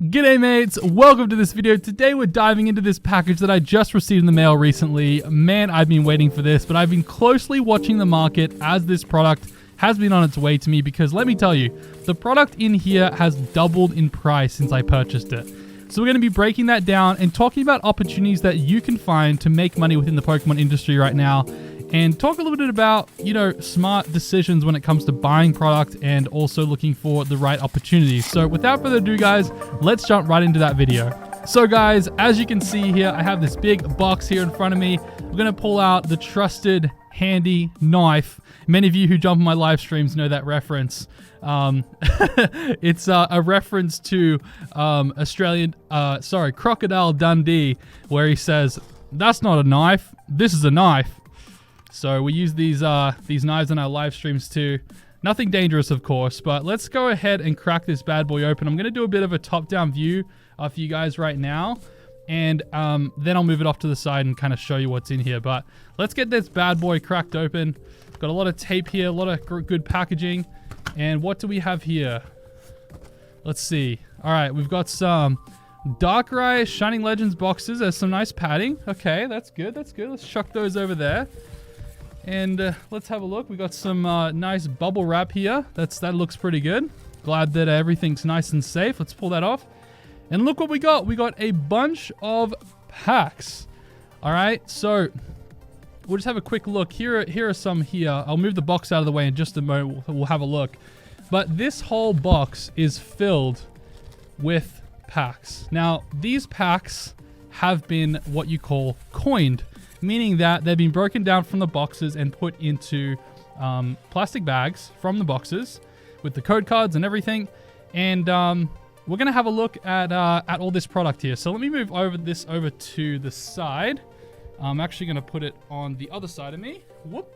G'day mates, welcome to this video. Today we're diving into this package that I just received in the mail recently. Man, I've been waiting for this, but I've been closely watching the market as this product has been on its way to me because let me tell you, the product in here has doubled in price since I purchased it. So we're going to be breaking that down and talking about opportunities that you can find to make money within the Pokemon industry right now, and talk a little bit about, smart decisions when it comes to buying product and also looking for the right opportunities. So without further ado, guys, let's jump right into that video. So guys, as you can see here, I have this big box here in front of me. We're going to pull out the trusted handy knife. Many of you who jump on my live streams know that reference. It's a reference to Crocodile Dundee, where he says, "That's not a knife, this is a knife." So we use these knives on our live streams too. Nothing dangerous, of course, but let's go ahead and crack this bad boy open. I'm going to do a bit of a top-down view for you guys right now, and then I'll move it off to the side and kind of show you what's in here. But let's get this bad boy cracked open. Got a lot of tape here, a lot of good packaging. And what do we have here? Let's see. All right, we've got some Darkrai Shining Legends boxes. There's some nice padding. Okay, that's good. That's good. Let's chuck those over there. And let's have a look. We got some nice bubble wrap here. That looks pretty good. Glad that everything's nice and safe. Let's pull that off. And look what we got. We got a bunch of packs. All right, so we'll just have a quick look. Here are some here. I'll move the box out of the way in just a moment. We'll have a look. But this whole box is filled with packs. Now, these packs have been what you call coined, meaning that they've been broken down from the boxes and put into plastic bags from the boxes with the code cards and everything. And we're going to have a look at all this product here. So let me move this over to the side. I'm actually going to put it on the other side of me. Whoop.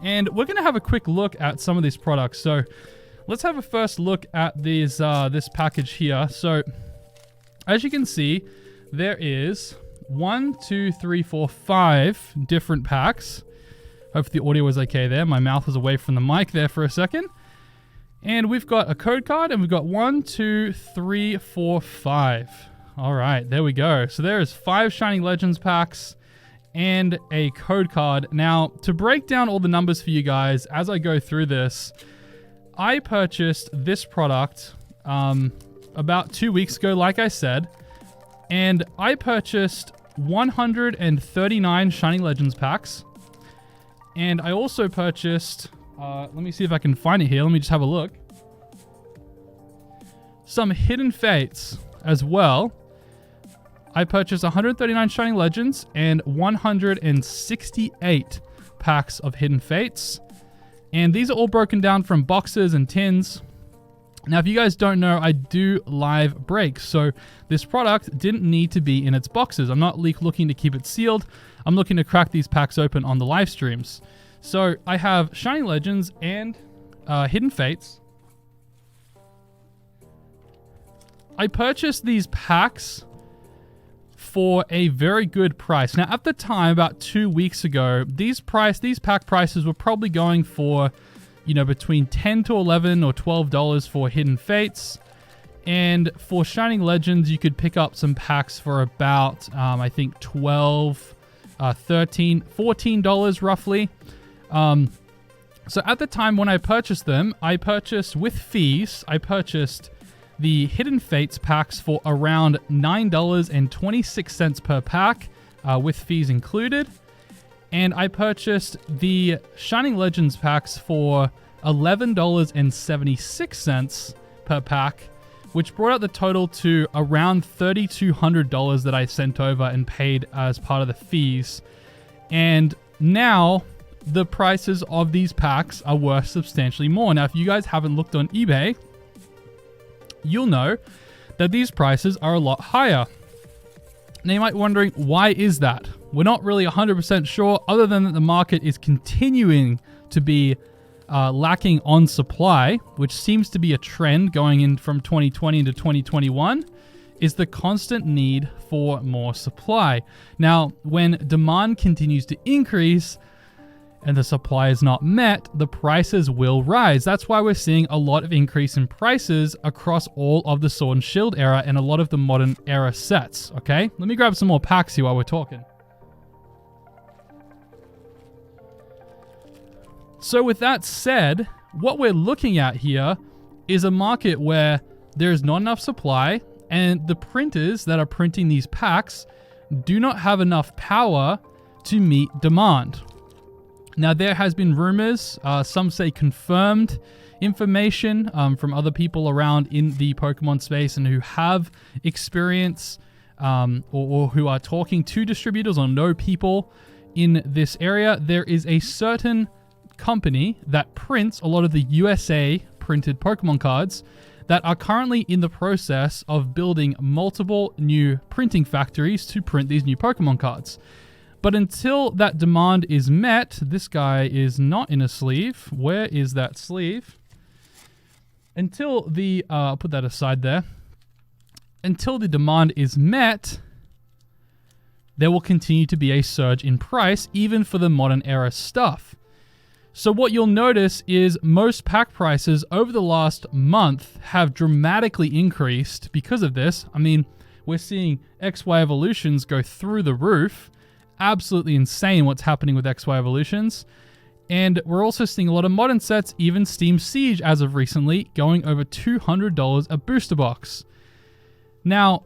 And we're going to have a quick look at some of these products. So let's have a first look at this package here. So as you can see, there is 5 different packs. Hopefully the audio was okay there. My mouth was away from the mic there for a second. And we've got a code card, and we've got 5. All right, there we go. So there is 5 Shining Legends packs and a code card. Now, to break down all the numbers for you guys as I go through this, I purchased this product about 2 weeks ago, like I said, and I purchased 139 Shining Legends packs, and I also purchased, let me see if I can find it here. Let me just have a look. Some Hidden Fates as well. I purchased 139 Shining Legends and 168 packs of Hidden Fates. And these are all broken down from boxes and tins. Now, if you guys don't know, I do live breaks. So this product didn't need to be in its boxes. I'm not looking to keep it sealed. I'm looking to crack these packs open on the live streams. So I have Shining Legends and Hidden Fates. I purchased these packs for a very good price. Now, at the time, about 2 weeks ago, these pack prices were probably going for, between $10 to $11 or $12 for Hidden Fates. And for Shining Legends, you could pick up some packs for about, I think, $12, $13, $14 roughly. So at the time when I purchased them, I purchased with fees, the Hidden Fates packs for around $9.26 per pack, with fees included. And I purchased the Shining Legends packs for $11.76 per pack, which brought out the total to around $3,200 that I sent over and paid as part of the fees. And now the prices of these packs are worth substantially more. Now, if you guys haven't looked on eBay, you'll know that these prices are a lot higher. Now you might be wondering, why is that? We're not really 100% sure, other than that the market is continuing to be lacking on supply, which seems to be a trend going in from 2020 into 2021, is the constant need for more supply. Now, when demand continues to increase, and the supply is not met, the prices will rise. That's why we're seeing a lot of increase in prices across all of the Sword and Shield era and a lot of the modern era sets, okay? Let me grab some more packs here while we're talking. So with that said, what we're looking at here is a market where there's not enough supply and the printers that are printing these packs do not have enough power to meet demand. Now, there has been rumors, some say confirmed information from other people around in the Pokemon space and who have experience or who are talking to distributors or know people in this area. There is a certain company that prints a lot of the USA printed Pokemon cards that are currently in the process of building multiple new printing factories to print these new Pokemon cards. But until that demand is met, this guy is not in a sleeve. Where is that sleeve? Until the, I'll put that aside there. Until the demand is met, there will continue to be a surge in price, even for the modern era stuff. So what you'll notice is most pack prices over the last month have dramatically increased because of this. I mean, we're seeing XY evolutions go through the roof. Absolutely insane what's happening with XY evolutions. And we're also seeing a lot of modern sets, even Steam Siege as of recently, going over $200 a booster box. Now,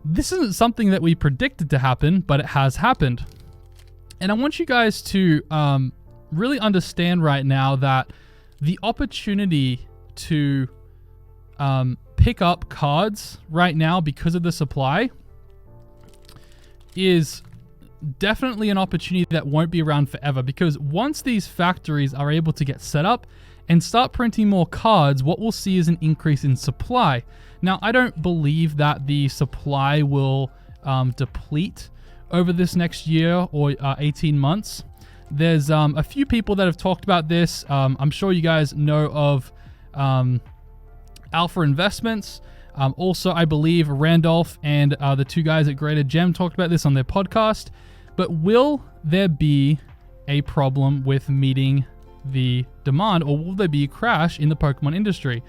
this isn't something that we predicted to happen, but it has happened. And I want you guys to really understand right now that the opportunity to pick up cards right now because of the supply is definitely an opportunity that won't be around forever, because once these factories are able to get set up and start printing more cards, what we'll see is an increase in supply. Now, I don't believe that the supply will deplete over this next year or 18 months. There's a few people that have talked about this. I'm sure you guys know of Alpha Investments. Also, I believe Randolph and the two guys at Greater Gem talked about this on their podcast. But will there be a problem with meeting the demand, or will there be a crash in the Pokemon industry?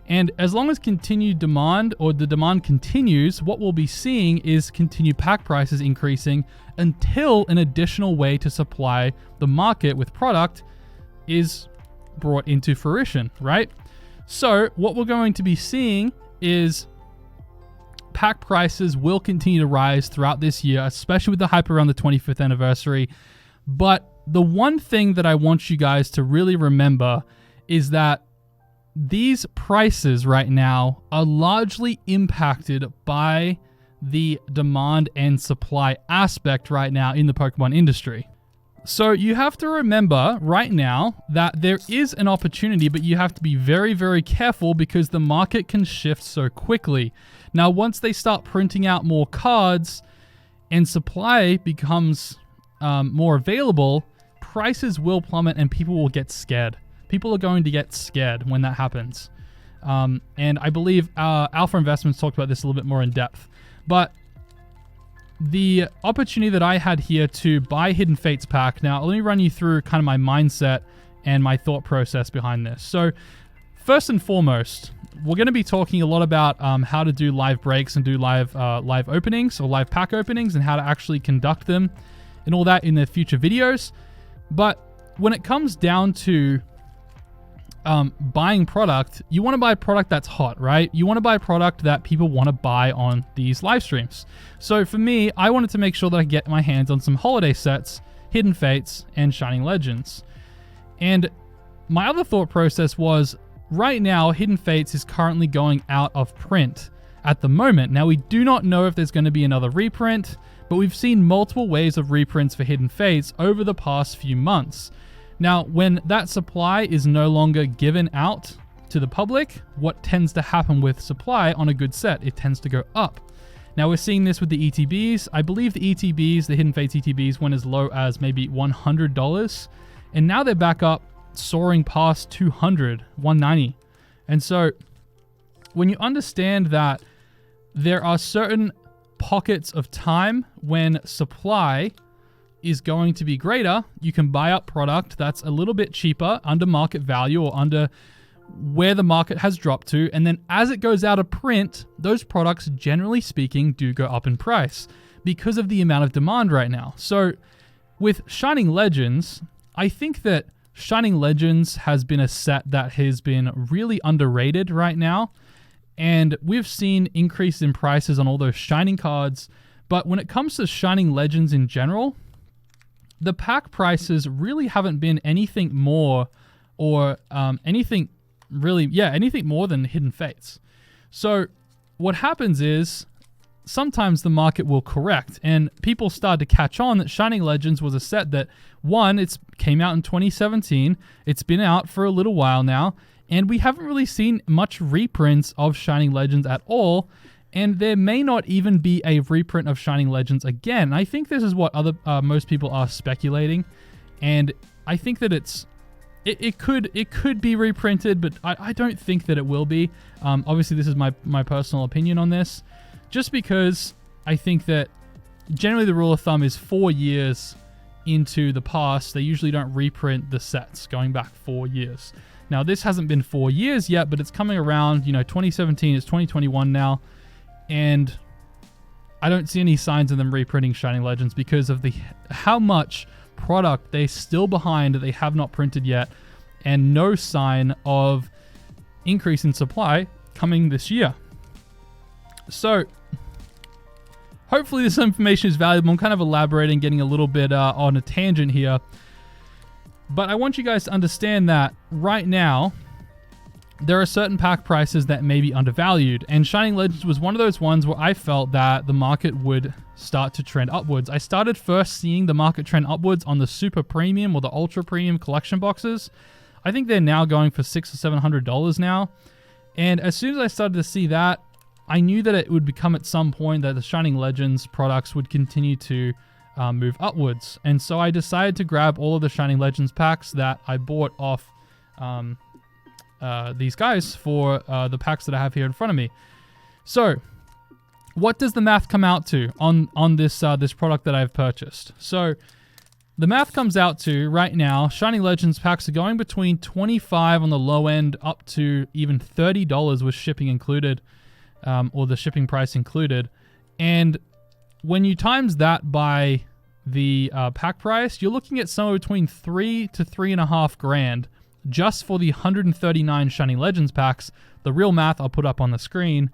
And as long as continued demand, or the demand continues, what we'll be seeing is continued pack prices increasing until an additional way to supply the market with product is brought into fruition, right? So what we're going to be seeing is pack prices will continue to rise throughout this year, especially with the hype around the 25th anniversary. But the one thing that I want you guys to really remember is that these prices right now are largely impacted by the demand and supply aspect right now in the Pokemon industry. So you have to remember right now that there is an opportunity, but you have to be very, very careful because the market can shift so quickly. Now, once they start printing out more cards and supply becomes more available, prices will plummet and people will get scared. People are going to get scared when that happens. And I believe Alpha Investments talked about this a little bit more in depth. But the opportunity that I had here to buy Hidden Fates pack, now let me run you through kind of my mindset and my thought process behind this. So first and foremost, we're going to be talking a lot about how to do live breaks and do live openings or live pack openings and how to actually conduct them and all that in the future videos. But when it comes down to buying product, you want to buy a product that's hot, right? You want to buy a product that people want to buy on these live streams. So for me, I wanted to make sure that I get my hands on some holiday sets, Hidden Fates, and Shining Legends. And my other thought process was, right now, Hidden Fates is currently going out of print at the moment. Now, we do not know if there's going to be another reprint, but we've seen multiple waves of reprints for Hidden Fates over the past few months. Now, when that supply is no longer given out to the public, what tends to happen with supply on a good set? It tends to go up. Now, we're seeing this with the ETBs. I believe the ETBs, the Hidden Fates ETBs, went as low as maybe $100. And now they're back up, soaring past $200, $190. And so when you understand that there are certain pockets of time when supply is going to be greater, you can buy up product that's a little bit cheaper, under market value or under where the market has dropped to. And then as it goes out of print, those products, generally speaking, do go up in price because of the amount of demand right now. So with Shining Legends, I think that Shining Legends has been a set that has been really underrated right now. And we've seen increase in prices on all those Shining cards. But when it comes to Shining Legends in general, the pack prices really haven't been anything more or anything more than Hidden Fates. So what happens is sometimes the market will correct, and people start to catch on that Shining Legends was a set that, one, it came out in 2017. It's been out for a little while now, and we haven't really seen much reprints of Shining Legends at all. And there may not even be a reprint of Shining Legends again. I think this is what most people are speculating, and I think that it could be reprinted, but I don't think that it will be. Obviously, this is my personal opinion on this, just because I think that generally the rule of thumb is 4 years into the past, they usually don't reprint the sets going back 4 years. Now, this hasn't been 4 years yet, but it's coming around. 2017 is 2021 now. And I don't see any signs of them reprinting Shining Legends because of how much product they're still behind that they have not printed yet, and no sign of increase in supply coming this year. So hopefully this information is valuable. I'm kind of elaborating, getting a little bit on a tangent here. But I want you guys to understand that right now, there are certain pack prices that may be undervalued, and Shining Legends was one of those ones where I felt that the market would start to trend upwards. I started first seeing the market trend upwards on the super premium or the ultra premium collection boxes. I think they're now going for $600 or $700 now. And as soon as I started to see that, I knew that it would become at some point that the Shining Legends products would continue to move upwards. And so I decided to grab all of the Shining Legends packs that I bought off these guys for the packs that I have here in front of me. So what does the math come out to on this product that I've purchased? So the math comes out to, right now, Shining Legends packs are going between $25 on the low end up to even $30 with shipping included, or the shipping price included. And when you times that by the pack price, you're looking at somewhere between $3 to $3.5 grand just for the 139 Shining Legends packs. The real math I'll put up on the screen.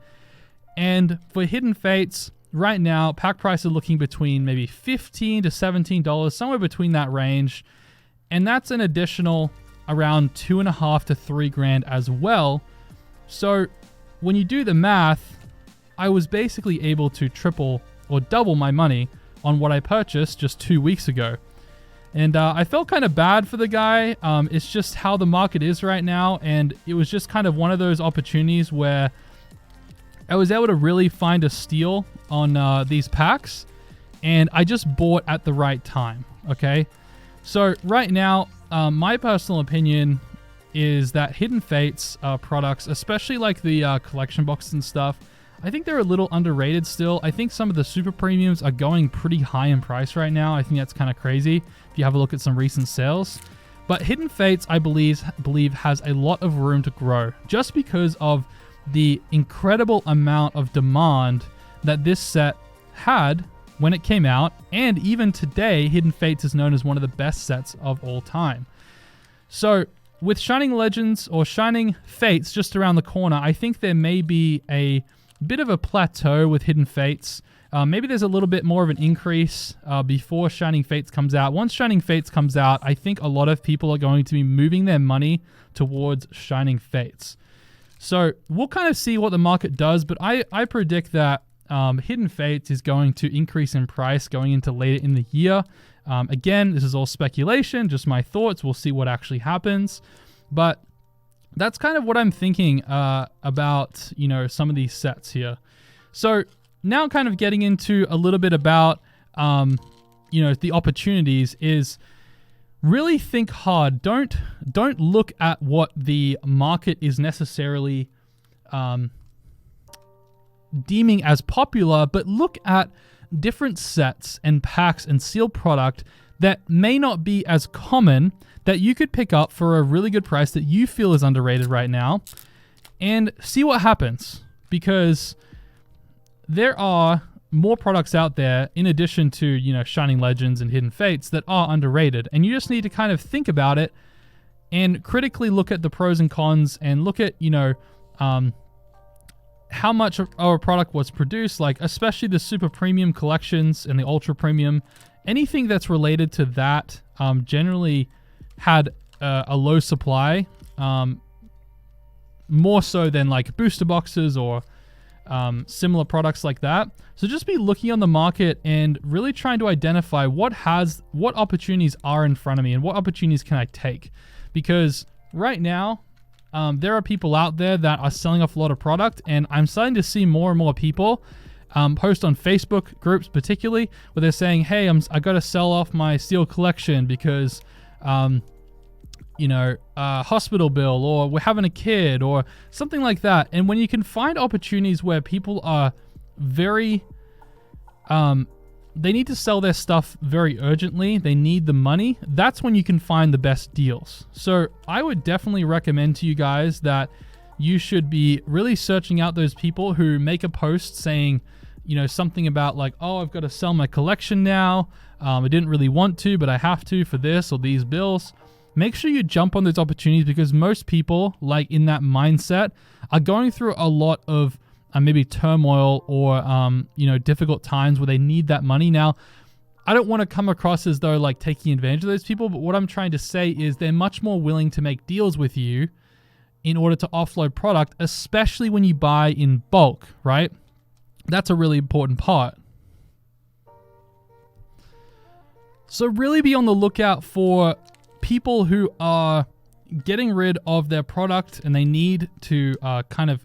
And for Hidden Fates, right now, pack price is looking between maybe $15 to $17, somewhere between that range. And that's an additional around $2.5 to $3 grand as well. So when you do the math, I was basically able to triple or double my money on what I purchased just 2 weeks ago. And I felt kind of bad for the guy. It's just how the market is right now. And it was just kind of one of those opportunities where I was able to really find a steal on these packs. And I just bought at the right time. Okay. So right now, my personal opinion is that Hidden Fates products, especially like the collection boxes and stuff, I think they're a little underrated still. I think some of the super premiums are going pretty high in price right now. I think that's kind of crazy if you have a look at some recent sales. But Hidden Fates, I believe has a lot of room to grow just because of the incredible amount of demand that this set had when it came out. And even today, Hidden Fates is known as one of the best sets of all time. So with Shining Legends or Shining Fates just around the corner, I think there may be a bit of a plateau with Hidden Fates. Maybe there's a little bit more of an increase before Shining Fates comes out. Once Shining Fates comes out, I think a lot of people are going to be moving their money towards Shining Fates. So we'll kind of see what the market does, but I predict that Hidden Fates is going to increase in price going into later in the year. Again, this is all speculation, just my thoughts. We'll see what actually happens. But that's kind of what I'm thinking about, some of these sets here. So now kind of getting into a little bit about, the opportunities is really think hard. Don't look at what the market is necessarily deeming as popular, but look at different sets and packs and sealed product that may not be as common that you could pick up for a really good price that you feel is underrated right now, and see what happens. Because there are more products out there in addition to, you know, Shining Legends and Hidden Fates that are underrated, and you just need to kind of think about it and critically look at the pros and cons and look at, you know, how much of a product was produced, like especially the super premium collections and the ultra premium. Anything that's related to that generally had a low supply, more so than like booster boxes or similar products like that. So just be looking on the market and really trying to identify what opportunities are in front of me and what opportunities can I take. Because right now, there are people out there that are selling off a lot of product, and I'm starting to see more and more people post on Facebook groups particularly where they're saying, hey, I got to sell off my steel collection because you know, hospital bill, or we're having a kid, or something like that. And when you can find opportunities where people are very, they need to sell their stuff very urgently, they need the money, that's when you can find the best deals. So I would definitely recommend to you guys that you should be really searching out those people who make a post saying, you know, something about like, oh, I've got to sell my collection now. I didn't really want to, but I have to for this or these bills. Make sure you jump on those opportunities, because most people, like in that mindset, are going through a lot of maybe turmoil or you know, difficult times where they need that money. Now, I don't want to come across as though like taking advantage of those people, but what I'm trying to say is they're much more willing to make deals with you in order to offload product, especially when you buy in bulk, right? That's a really important part. So really be on the lookout for people who are getting rid of their product and they need to kind of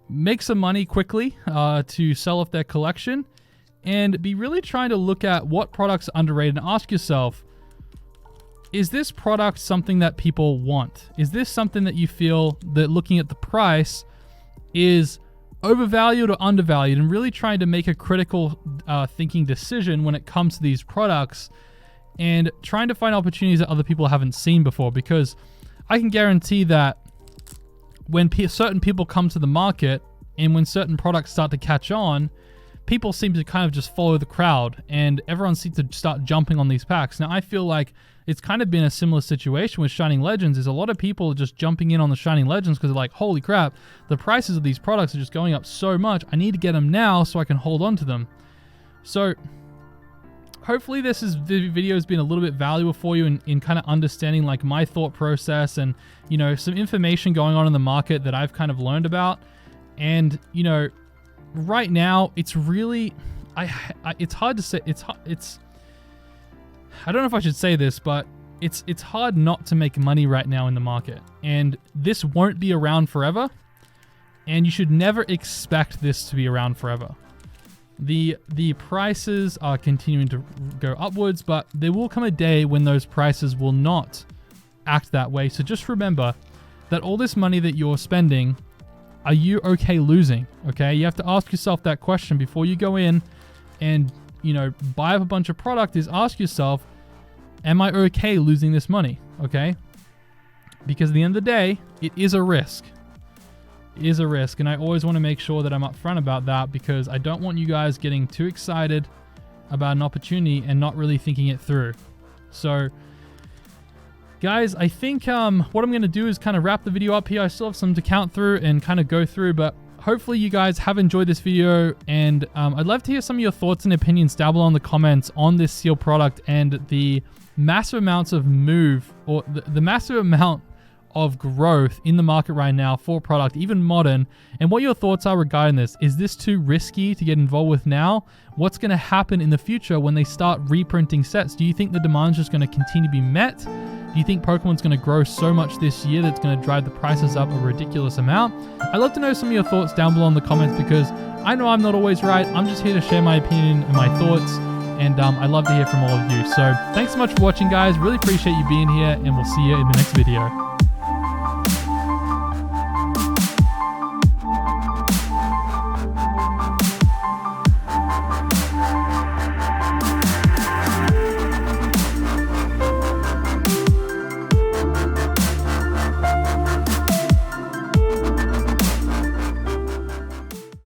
make some money quickly to sell off their collection, and be really trying to look at what products are underrated and ask yourself, is this product something that people want? Is this something that you feel that looking at the price is overvalued or undervalued, and really trying to make a critical thinking decision when it comes to these products, and trying to find opportunities that other people haven't seen before. Because I can guarantee that when certain people come to the market and when certain products start to catch on, people seem to kind of just follow the crowd and everyone seems to start jumping on these packs. Now, I feel like it's kind of been a similar situation with Shining Legends. Is a lot of people just jumping in on the Shining Legends because they're like, holy crap, the prices of these products are just going up so much. I need to get them now so I can hold on to them. So hopefully the video has been a little bit valuable for you in kind of understanding like my thought process and, you know, some information going on in the market that I've kind of learned about. And, you know, right now it's really, it's hard to say, I don't know if I should say this, but it's hard not to make money right now in the market. And this won't be around forever. And you should never expect this to be around forever. The prices are continuing to go upwards, but there will come a day when those prices will not act that way. So just remember that all this money that you're spending, are you okay losing? Okay, you have to ask yourself that question before you go in and, you know, buy up a bunch of product. Is ask yourself, am I okay losing this money? Okay, because at the end of the day, it is a risk. It is a risk, and I always want to make sure that I'm upfront about that, because I don't want you guys getting too excited about an opportunity and not really thinking it through. So guys, I think what I'm going to do is kind of wrap the video up here. I still have some to count through and kind of go through, but hopefully you guys have enjoyed this video, and I'd love to hear some of your thoughts and opinions down below in the comments on this seal product and the massive amounts of the massive amount of growth in the market right now for product, even modern, and what your thoughts are regarding this. Is this too risky to get involved with now? What's going to happen in the future when they start reprinting sets? Do you think the demand's just going to continue to be met? Do you think Pokemon's going to grow so much this year that's going to drive the prices up a ridiculous amount? I'd love to know some of your thoughts down below in the comments, because I know I'm not always right. I'm just here to share my opinion and my thoughts, and I'd love to hear from all of you. So thanks so much for watching, guys. Really appreciate you being here, and we'll see you in the next video.